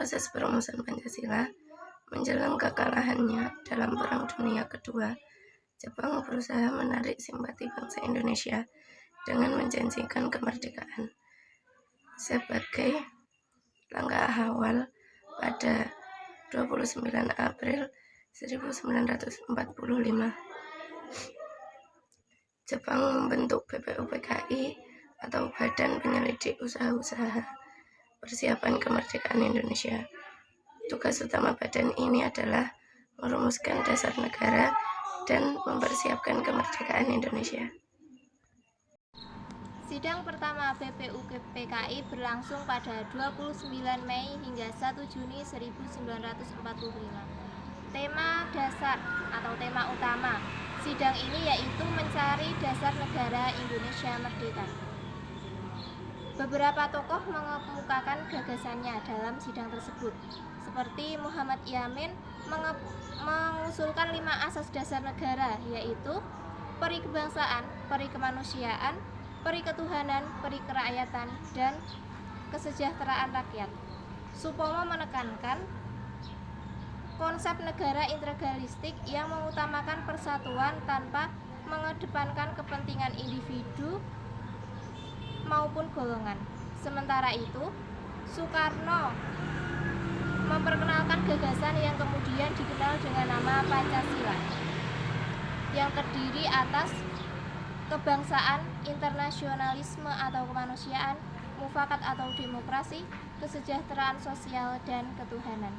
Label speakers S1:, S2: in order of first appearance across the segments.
S1: proses perumusan Pancasila menjelang kekalahannya dalam Perang Dunia Kedua, Jepang berusaha menarik simpati bangsa Indonesia dengan menjanjikan kemerdekaan. Sebagai langkah awal, pada 29 April 1945, Jepang membentuk BPUPKI atau Badan Penyelidik Usaha-Usaha Persiapan Kemerdekaan Indonesia. Tugas utama badan ini adalah merumuskan dasar negara dan mempersiapkan kemerdekaan Indonesia.
S2: Sidang pertama BPUPKI berlangsung pada 29 Mei hingga 1 Juni 1945. Tema dasar atau tema utama sidang ini yaitu mencari dasar negara Indonesia merdeka. Beberapa tokoh mengemukakan gagasannya dalam sidang tersebut, seperti Muhammad Yamin mengusulkan 5 asas dasar negara, yaitu peri kebangsaan, peri kemanusiaan, peri ketuhanan, peri kerakyatan, dan kesejahteraan rakyat. Supomo menekankan konsep negara integralistik yang mengutamakan persatuan tanpa mengedepankan kepentingan individu maupun golongan. Sementara itu, Soekarno memperkenalkan gagasan yang kemudian dikenal dengan nama Pancasila, yang terdiri atas kebangsaan, internasionalisme atau kemanusiaan, mufakat atau demokrasi, kesejahteraan sosial, dan ketuhanan.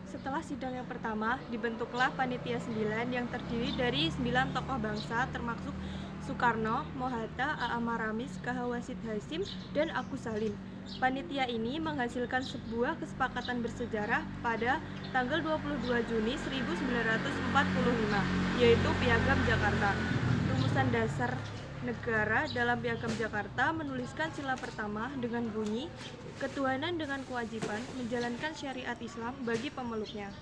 S3: Setelah sidang yang pertama, dibentuklah Panitia 9 yang terdiri dari 9 tokoh bangsa termasuk Soekarno, Mohatta, A.A. Maramis, K.H. Wasid Hasyim, dan Agus Salim. Panitia ini menghasilkan sebuah kesepakatan bersejarah pada tanggal 22 Juni 1945, yaitu Piagam Jakarta. Rumusan dasar negara dalam Piagam Jakarta menuliskan sila pertama dengan bunyi, ketuhanan dengan kewajiban menjalankan syariat Islam bagi pemeluknya.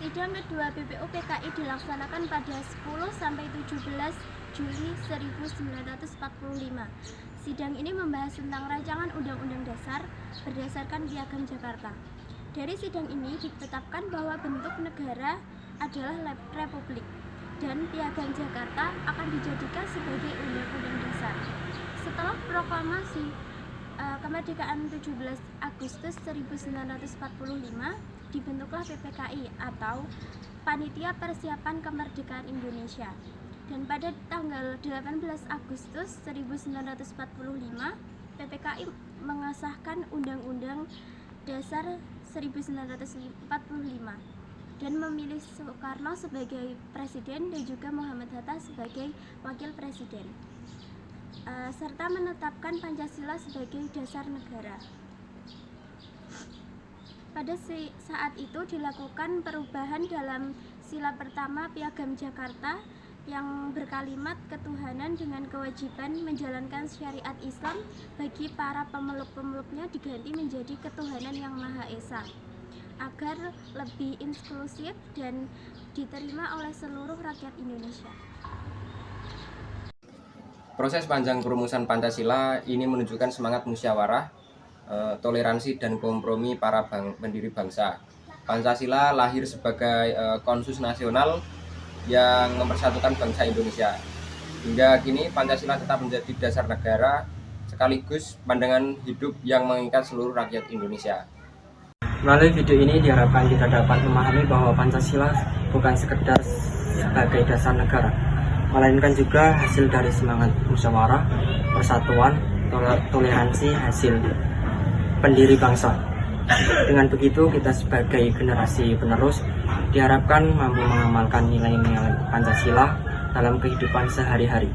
S4: Sidang kedua BPUPKI dilaksanakan pada 10-17 Juli 1945. Sidang ini membahas tentang rancangan Undang-Undang Dasar berdasarkan Piagam Jakarta. Dari sidang ini ditetapkan bahwa bentuk negara adalah republik dan Piagam Jakarta akan dijadikan sebagai Undang-Undang Dasar. Setelah proklamasi kemerdekaan 17 Agustus 1945, dibentuklah PPKI atau Panitia Persiapan Kemerdekaan Indonesia. Dan pada tanggal 18 Agustus 1945, PPKI mengesahkan Undang-Undang Dasar 1945 dan memilih Soekarno sebagai presiden dan juga Muhammad Hatta sebagai wakil presiden, serta menetapkan Pancasila sebagai dasar negara. Pada saat itu dilakukan perubahan dalam sila pertama Piagam Jakarta yang berkalimat ketuhanan dengan kewajiban menjalankan syariat Islam bagi para pemeluk-pemeluknya diganti menjadi ketuhanan yang Maha Esa, agar lebih inklusif dan diterima oleh seluruh rakyat Indonesia.
S5: Proses panjang perumusan Pancasila ini menunjukkan semangat musyawarah, toleransi, dan kompromi para pendiri bangsa. Pancasila lahir sebagai konsensus nasional yang mempersatukan bangsa Indonesia. Hingga kini Pancasila tetap menjadi dasar negara sekaligus pandangan hidup yang mengikat seluruh rakyat Indonesia.
S6: Melalui video ini diharapkan kita dapat memahami bahwa Pancasila bukan sekedar sebagai dasar negara, melainkan juga hasil dari semangat musyawarah, persatuan, toleransi hasil pendiri bangsa. Dengan begitu, kita sebagai generasi penerus diharapkan mampu mengamalkan nilai-nilai Pancasila dalam kehidupan sehari-hari.